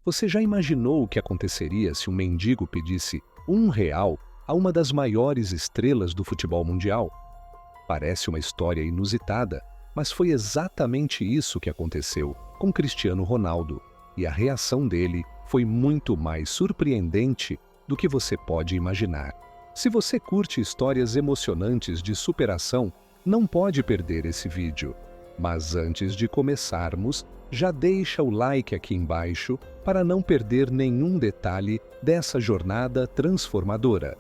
Você já imaginou o que aconteceria se um mendigo pedisse R$ 1 a uma das maiores estrelas do futebol mundial? Parece uma história inusitada, mas foi exatamente isso que aconteceu com Cristiano Ronaldo, e a reação dele foi muito mais surpreendente do que você pode imaginar. Se você curte histórias emocionantes de superação, não pode perder esse vídeo. Mas antes de começarmos, já deixa o like aqui embaixo para não perder nenhum detalhe dessa jornada transformadora.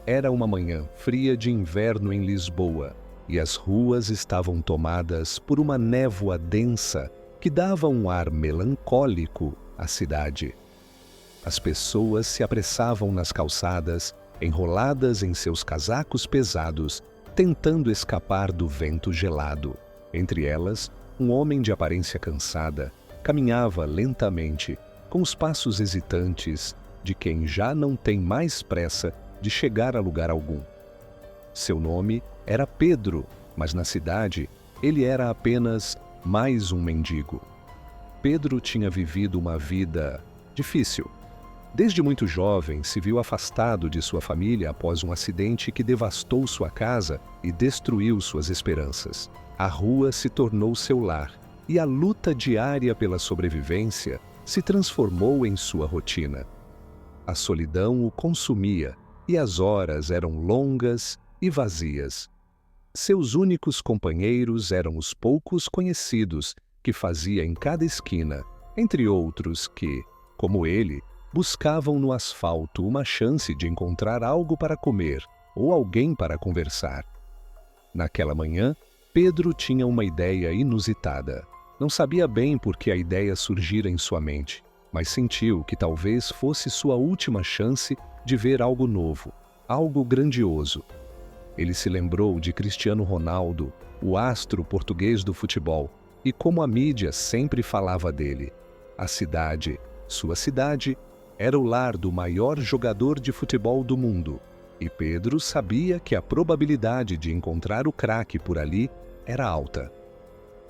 Era uma manhã fria de inverno em Lisboa, e as ruas estavam tomadas por uma névoa densa que dava um ar melancólico à cidade. As pessoas se apressavam nas calçadas, enroladas em seus casacos pesados, tentando escapar do vento gelado. Entre elas, um homem de aparência cansada caminhava lentamente, com os passos hesitantes de quem já não tem mais pressa de chegar a lugar algum. Seu nome era Pedro, mas na cidade ele era apenas mais um mendigo. Pedro tinha vivido uma vida difícil. Desde muito jovem, se viu afastado de sua família após um acidente que devastou sua casa e destruiu suas esperanças. A rua se tornou seu lar, e a luta diária pela sobrevivência se transformou em sua rotina. A solidão o consumia, e as horas eram longas e vazias. Seus únicos companheiros eram os poucos conhecidos que fazia em cada esquina, entre outros que, como ele, buscavam no asfalto uma chance de encontrar algo para comer ou alguém para conversar. Naquela manhã, Pedro tinha uma ideia inusitada. Não sabia bem por que a ideia surgira em sua mente, mas sentiu que talvez fosse sua última chance de ver algo novo, algo grandioso. Ele se lembrou de Cristiano Ronaldo, o astro português do futebol, e como a mídia sempre falava dele. A cidade, sua cidade, era o lar do maior jogador de futebol do mundo, e Pedro sabia que a probabilidade de encontrar o craque por ali era alta.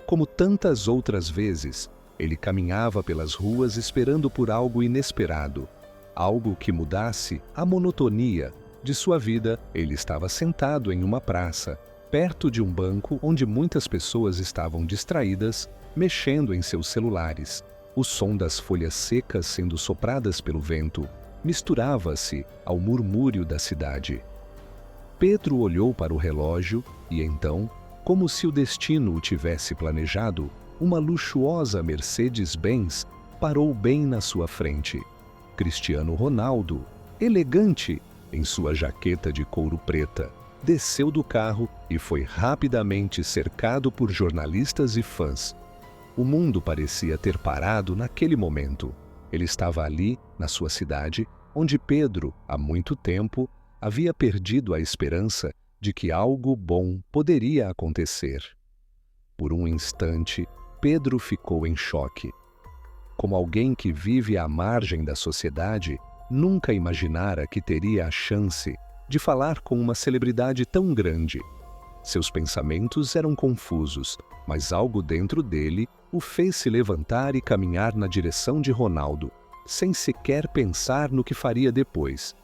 Como tantas outras vezes, ele caminhava pelas ruas esperando por algo inesperado, algo que mudasse a monotonia de sua vida. Ele estava sentado em uma praça, perto de um banco onde muitas pessoas estavam distraídas, mexendo em seus celulares. O som das folhas secas sendo sopradas pelo vento misturava-se ao murmúrio da cidade. Pedro olhou para o relógio e então, como se o destino o tivesse planejado, uma luxuosa Mercedes-Benz parou bem na sua frente. Cristiano Ronaldo, elegante, em sua jaqueta de couro preta, desceu do carro e foi rapidamente cercado por jornalistas e fãs. O mundo parecia ter parado naquele momento. Ele estava ali, na sua cidade, onde Pedro, há muito tempo, havia perdido a esperança de que algo bom poderia acontecer. Por um instante, Pedro ficou em choque. Como alguém que vive à margem da sociedade, nunca imaginara que teria a chance de falar com uma celebridade tão grande. Seus pensamentos eram confusos, mas algo dentro dele o fez se levantar e caminhar na direção de Ronaldo, sem sequer pensar no que faria depois.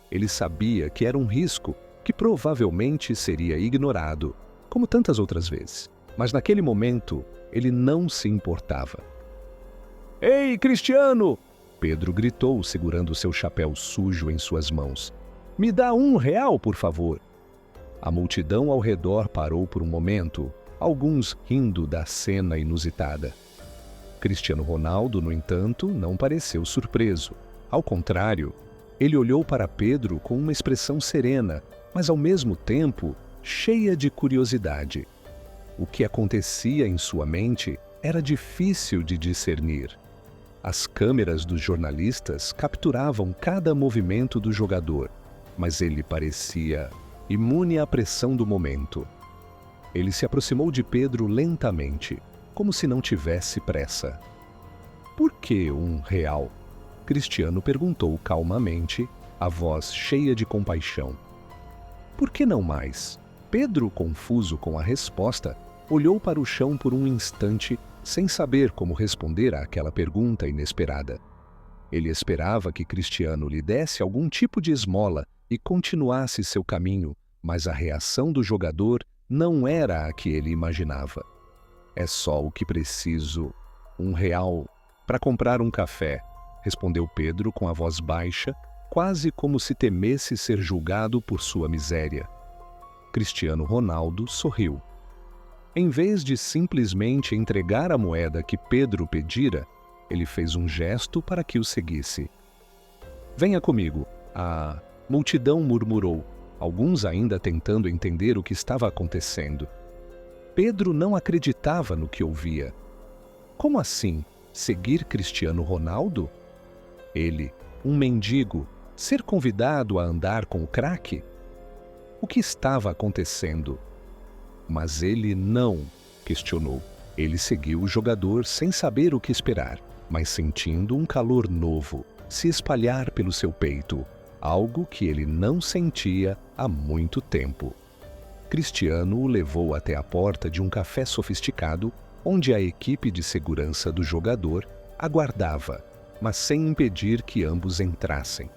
Ele sabia que era um risco, que provavelmente seria ignorado, como tantas outras vezes. Mas naquele momento, ele não se importava. "Ei, Cristiano!" Pedro gritou, segurando seu chapéu sujo em suas mãos. "Me dá R$ 1, por favor." A multidão ao redor parou por um momento, alguns rindo da cena inusitada. Cristiano Ronaldo, no entanto, não pareceu surpreso. Ao contrário, ele olhou para Pedro com uma expressão serena, mas ao mesmo tempo cheia de curiosidade. O que acontecia em sua mente era difícil de discernir. As câmeras dos jornalistas capturavam cada movimento do jogador, mas ele parecia imune à pressão do momento. Ele se aproximou de Pedro lentamente, como se não tivesse pressa. "Por que R$ 1? Cristiano perguntou calmamente, a voz cheia de compaixão. "Por que não mais?" Pedro, confuso com a resposta, olhou para o chão por um instante sem saber como responder àquela pergunta inesperada. Ele esperava que Cristiano lhe desse algum tipo de esmola e continuasse seu caminho, mas a reação do jogador não era a que ele imaginava. "É só o que preciso. R$ 1 para comprar um café", respondeu Pedro com a voz baixa, quase como se temesse ser julgado por sua miséria. Cristiano Ronaldo sorriu. Em vez de simplesmente entregar a moeda que Pedro pedira, ele fez um gesto para que o seguisse. "Venha comigo", a multidão murmurou, alguns ainda tentando entender o que estava acontecendo. Pedro não acreditava no que ouvia. Como assim? Seguir Cristiano Ronaldo? Ele, um mendigo, ser convidado a andar com o craque? O que estava acontecendo? Mas ele não questionou. Ele seguiu o jogador sem saber o que esperar, mas sentindo um calor novo se espalhar pelo seu peito, algo que ele não sentia há muito tempo. Cristiano o levou até a porta de um café sofisticado, onde a equipe de segurança do jogador aguardava, mas sem impedir que ambos entrassem.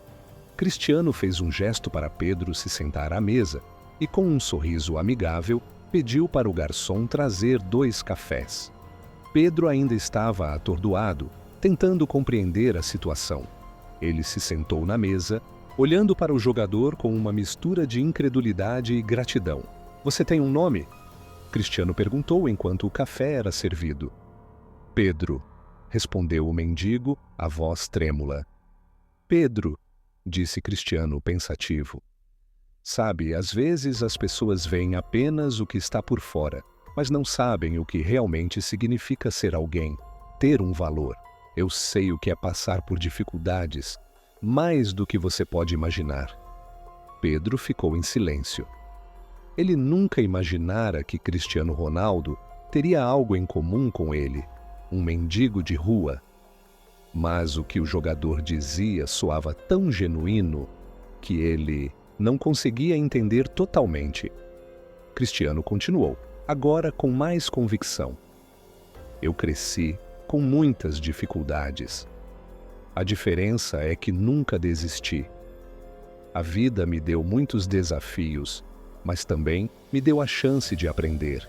Cristiano fez um gesto para Pedro se sentar à mesa e, com um sorriso amigável, pediu para o garçom trazer 2 cafés. Pedro ainda estava atordoado, tentando compreender a situação. Ele se sentou na mesa, olhando para o jogador com uma mistura de incredulidade e gratidão. "Você tem um nome?" Cristiano perguntou enquanto o café era servido. "Pedro", respondeu o mendigo, a voz trêmula. "Pedro", disse Cristiano pensativo. "Sabe, às vezes as pessoas veem apenas o que está por fora, mas não sabem o que realmente significa ser alguém, ter um valor. Eu sei o que é passar por dificuldades, mais do que você pode imaginar." Pedro ficou em silêncio. Ele nunca imaginara que Cristiano Ronaldo teria algo em comum com ele, um mendigo de rua. Mas o que o jogador dizia soava tão genuíno que ele não conseguia entender totalmente. Cristiano continuou, agora com mais convicção. "Eu cresci com muitas dificuldades. A diferença é que nunca desisti. A vida me deu muitos desafios, mas também me deu a chance de aprender.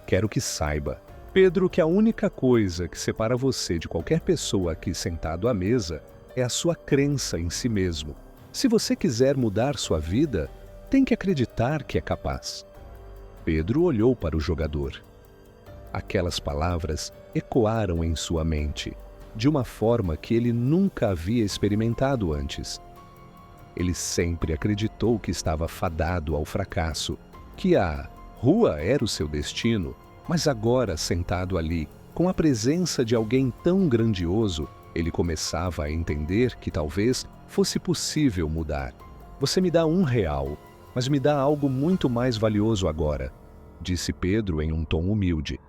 Quero que saiba, Pedro, que a única coisa que separa você de qualquer pessoa aqui sentado à mesa é a sua crença em si mesmo. Se você quiser mudar sua vida, tem que acreditar que é capaz." Pedro olhou para o jogador. Aquelas palavras ecoaram em sua mente, de uma forma que ele nunca havia experimentado antes. Ele sempre acreditou que estava fadado ao fracasso, que a rua era o seu destino, mas agora, sentado ali, com a presença de alguém tão grandioso, ele começava a entender que talvez fosse possível mudar. "Você me dá R$ 1, mas me dá algo muito mais valioso agora", disse Pedro em um tom humilde.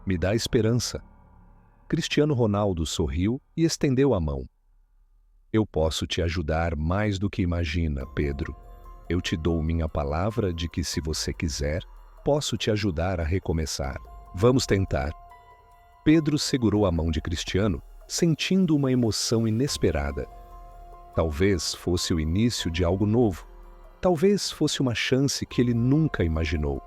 "Me dá esperança." Cristiano Ronaldo sorriu e estendeu a mão. "Eu posso te ajudar mais do que imagina, Pedro. Eu te dou minha palavra de que, se você quiser, posso te ajudar a recomeçar. Vamos tentar." Pedro segurou a mão de Cristiano, sentindo uma emoção inesperada. Talvez fosse o início de algo novo. Talvez fosse uma chance que ele nunca imaginou.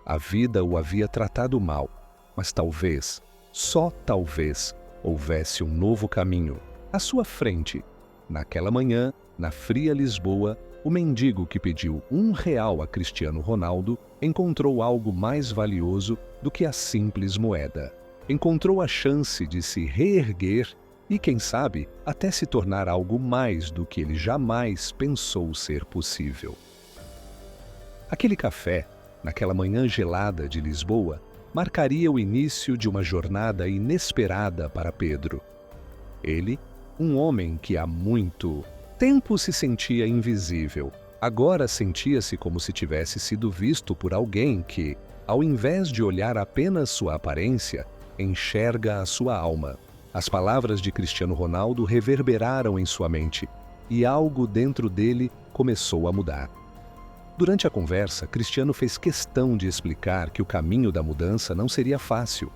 A vida o havia tratado mal, mas talvez, só talvez, houvesse um novo caminho à sua frente. Naquela manhã, na fria Lisboa, o mendigo que pediu R$ 1 a Cristiano Ronaldo encontrou algo mais valioso do que a simples moeda. Encontrou a chance de se reerguer e, quem sabe, até se tornar algo mais do que ele jamais pensou ser possível. Aquele café, naquela manhã gelada de Lisboa, marcaria o início de uma jornada inesperada para Pedro. Ele, um homem que há muito tempo se sentia invisível, agora sentia-se como se tivesse sido visto por alguém que, ao invés de olhar apenas sua aparência, enxerga a sua alma. As palavras de Cristiano Ronaldo reverberaram em sua mente e algo dentro dele começou a mudar. Durante a conversa, Cristiano fez questão de explicar que o caminho da mudança não seria fácil.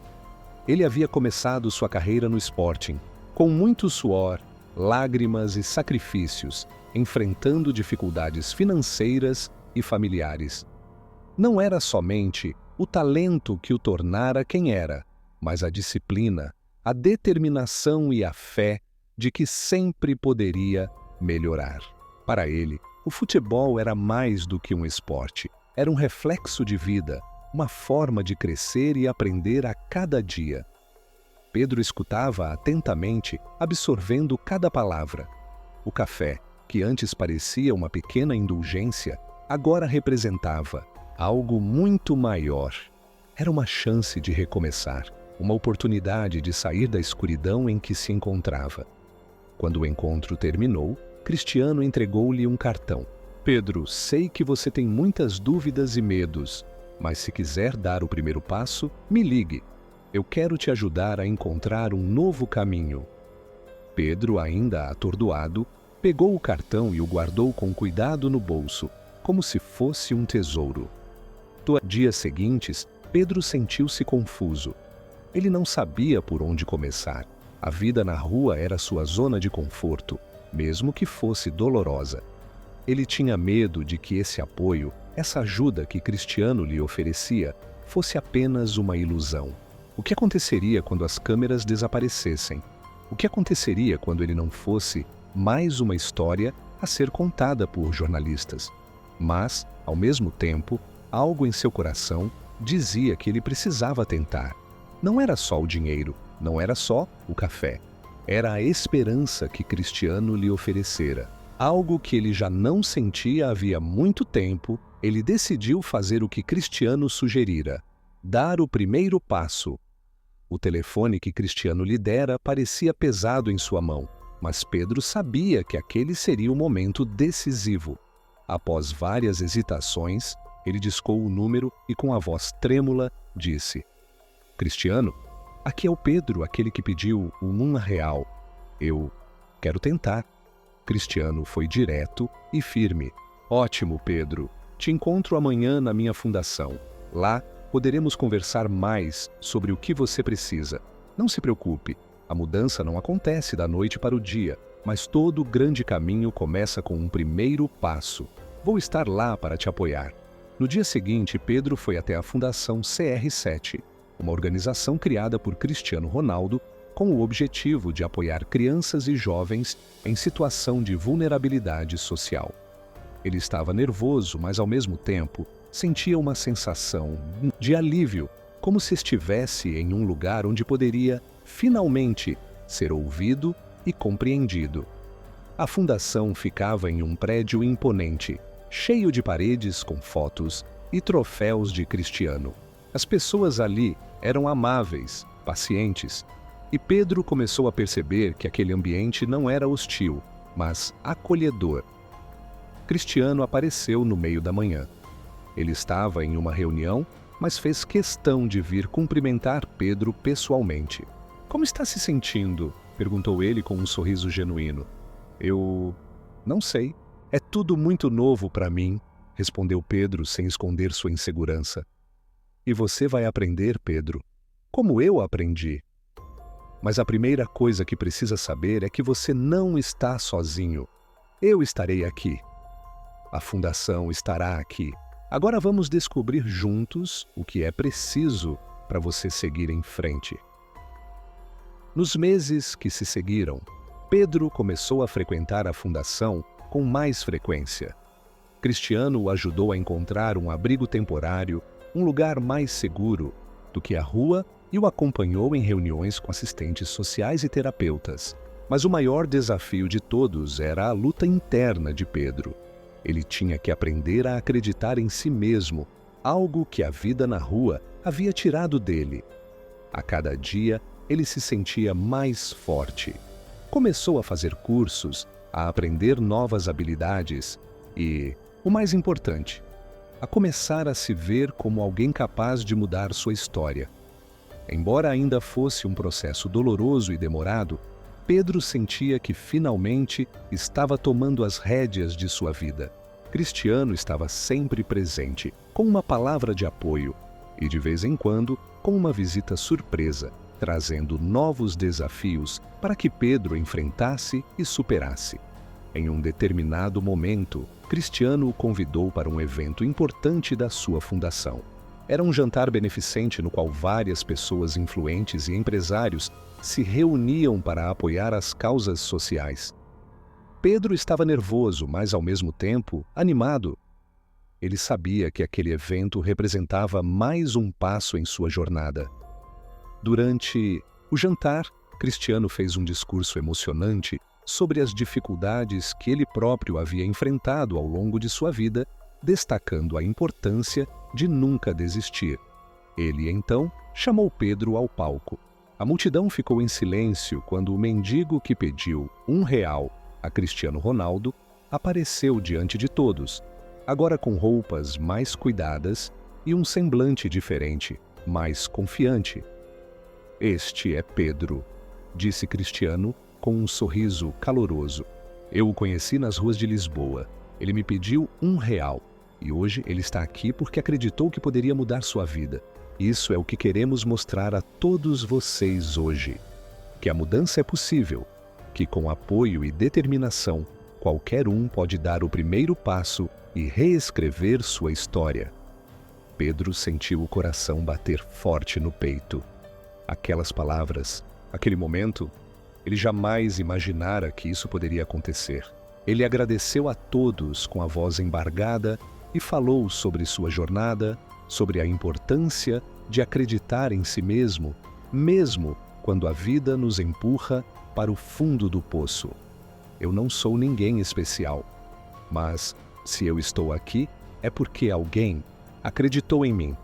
Ele havia começado sua carreira no Sporting, com muito suor, lágrimas e sacrifícios, enfrentando dificuldades financeiras e familiares. Não era somente o talento que o tornara quem era, mas a disciplina, a determinação e a fé de que sempre poderia melhorar. Para ele, o futebol era mais do que um esporte, era um reflexo de vida, uma forma de crescer e aprender a cada dia. Pedro escutava atentamente, absorvendo cada palavra. O café, que antes parecia uma pequena indulgência, agora representava algo muito maior. Era uma chance de recomeçar, uma oportunidade de sair da escuridão em que se encontrava. Quando o encontro terminou, Cristiano entregou-lhe um cartão. Pedro, sei que você tem muitas dúvidas e medos, mas se quiser dar o primeiro passo, me ligue. Eu quero te ajudar a encontrar um novo caminho. Pedro, ainda atordoado, pegou o cartão e o guardou com cuidado no bolso, como se fosse um tesouro. Nos dias seguintes, Pedro sentiu-se confuso. Ele não sabia por onde começar. A vida na rua era sua zona de conforto, mesmo que fosse dolorosa. Ele tinha medo de que esse apoio, essa ajuda que Cristiano lhe oferecia, fosse apenas uma ilusão. O que aconteceria quando as câmeras desaparecessem? O que aconteceria quando ele não fosse mais uma história a ser contada por jornalistas? Mas, ao mesmo tempo, algo em seu coração dizia que ele precisava tentar. Não era só o dinheiro, não era só o café. Era a esperança que Cristiano lhe oferecera. Algo que ele já não sentia havia muito tempo, ele decidiu fazer o que Cristiano sugerira: dar o primeiro passo. O telefone que Cristiano lhe dera parecia pesado em sua mão, mas Pedro sabia que aquele seria o momento decisivo. Após várias hesitações, ele discou o número e com a voz trêmula disse: Cristiano, aqui é o Pedro, aquele que pediu o R$1. Eu quero tentar. Cristiano foi direto e firme. Ótimo, Pedro. Te encontro amanhã na minha fundação. Lá, poderemos conversar mais sobre o que você precisa. Não se preocupe, a mudança não acontece da noite para o dia, mas todo grande caminho começa com um primeiro passo. Vou estar lá para te apoiar. No dia seguinte, Pedro foi até a Fundação CR7, uma organização criada por Cristiano Ronaldo com o objetivo de apoiar crianças e jovens em situação de vulnerabilidade social. Ele estava nervoso, mas ao mesmo tempo sentia uma sensação de alívio, como se estivesse em um lugar onde poderia, finalmente, ser ouvido e compreendido. A fundação ficava em um prédio imponente, cheio de paredes com fotos e troféus de Cristiano. As pessoas ali eram amáveis, pacientes, e Pedro começou a perceber que aquele ambiente não era hostil, mas acolhedor. Cristiano apareceu no meio da manhã. Ele estava em uma reunião, mas fez questão de vir cumprimentar Pedro pessoalmente. Como está se sentindo? Perguntou ele com um sorriso genuíno. Eu não sei. É tudo muito novo para mim, respondeu Pedro sem esconder sua insegurança. E você vai aprender, Pedro, como eu aprendi. Mas a primeira coisa que precisa saber é que você não está sozinho. Eu estarei aqui. A fundação estará aqui. Agora vamos descobrir juntos o que é preciso para você seguir em frente. Nos meses que se seguiram, Pedro começou a frequentar a fundação com mais frequência. Cristiano o ajudou a encontrar um abrigo temporário, um lugar mais seguro do que a rua, e o acompanhou em reuniões com assistentes sociais e terapeutas. Mas o maior desafio de todos era a luta interna de Pedro. Ele tinha que aprender a acreditar em si mesmo, algo que a vida na rua havia tirado dele. A cada dia, ele se sentia mais forte. Começou a fazer cursos, a aprender novas habilidades e, o mais importante, a começar a se ver como alguém capaz de mudar sua história. Embora ainda fosse um processo doloroso e demorado, Pedro sentia que finalmente estava tomando as rédeas de sua vida. Cristiano estava sempre presente, com uma palavra de apoio, e de vez em quando, com uma visita surpresa. trazendo novos desafios para que Pedro enfrentasse e superasse. Em um determinado momento, Cristiano o convidou para um evento importante da sua fundação. Era um jantar beneficente no qual várias pessoas influentes e empresários se reuniam para apoiar as causas sociais. Pedro estava nervoso, mas ao mesmo tempo animado. Ele sabia que aquele evento representava mais um passo em sua jornada. Durante o jantar, Cristiano fez um discurso emocionante sobre as dificuldades que ele próprio havia enfrentado ao longo de sua vida, destacando a importância de nunca desistir. Ele, então, chamou Pedro ao palco. A multidão ficou em silêncio quando o mendigo que pediu R$ 1 a Cristiano Ronaldo apareceu diante de todos, agora com roupas mais cuidadas e um semblante diferente, mais confiante. "Este é Pedro", disse Cristiano com um sorriso caloroso. "Eu o conheci nas ruas de Lisboa. Ele me pediu R$ 1 e hoje ele está aqui porque acreditou que poderia mudar sua vida. Isso é o que queremos mostrar a todos vocês hoje. Que a mudança é possível, que com apoio e determinação, qualquer um pode dar o primeiro passo e reescrever sua história." Pedro sentiu o coração bater forte no peito. Aquelas palavras, aquele momento, ele jamais imaginara que isso poderia acontecer. Ele agradeceu a todos com a voz embargada e falou sobre sua jornada, sobre a importância de acreditar em si mesmo, mesmo quando a vida nos empurra para o fundo do poço. "Eu não sou ninguém especial, mas se eu estou aqui é porque alguém acreditou em mim.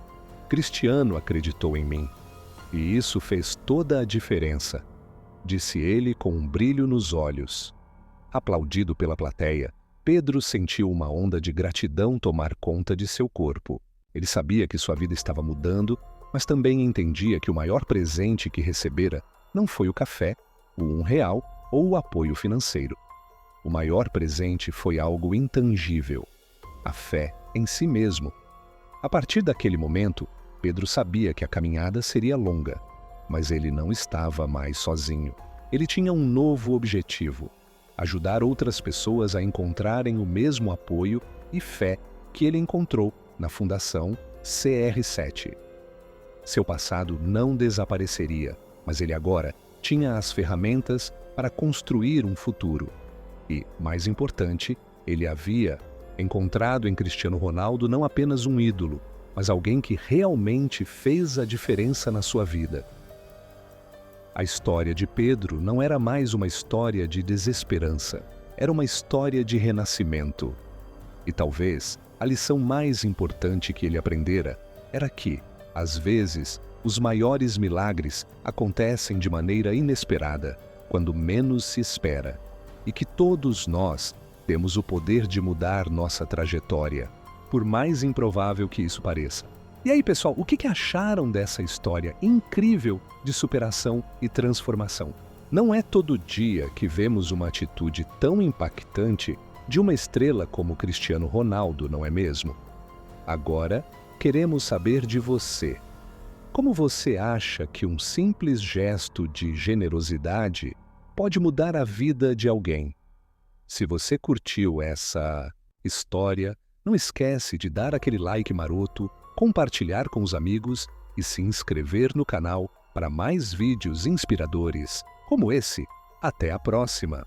Cristiano acreditou em mim. E isso fez toda a diferença", disse ele com um brilho nos olhos. Aplaudido pela plateia, Pedro sentiu uma onda de gratidão tomar conta de seu corpo. Ele sabia que sua vida estava mudando, mas também entendia que o maior presente que recebera não foi o café, o R$ 1 ou o apoio financeiro. O maior presente foi algo intangível: a fé em si mesmo. A partir daquele momento, Pedro sabia que a caminhada seria longa, mas ele não estava mais sozinho. Ele tinha um novo objetivo: ajudar outras pessoas a encontrarem o mesmo apoio e fé que ele encontrou na Fundação CR7. Seu passado não desapareceria, mas ele agora tinha as ferramentas para construir um futuro. E, mais importante, ele havia encontrado em Cristiano Ronaldo não apenas um ídolo, mas alguém que realmente fez a diferença na sua vida. A história de Pedro não era mais uma história de desesperança, era uma história de renascimento. E talvez a lição mais importante que ele aprendera era que, às vezes, os maiores milagres acontecem de maneira inesperada, quando menos se espera, e que todos nós temos o poder de mudar nossa trajetória, por mais improvável que isso pareça. E aí, pessoal, o que acharam dessa história incrível de superação e transformação? Não é todo dia que vemos uma atitude tão impactante de uma estrela como Cristiano Ronaldo, não é mesmo? Agora, queremos saber de você. Como você acha que um simples gesto de generosidade pode mudar a vida de alguém? Se você curtiu essa história, não esquece de dar aquele like maroto, compartilhar com os amigos e se inscrever no canal para mais vídeos inspiradores como esse. Até a próxima!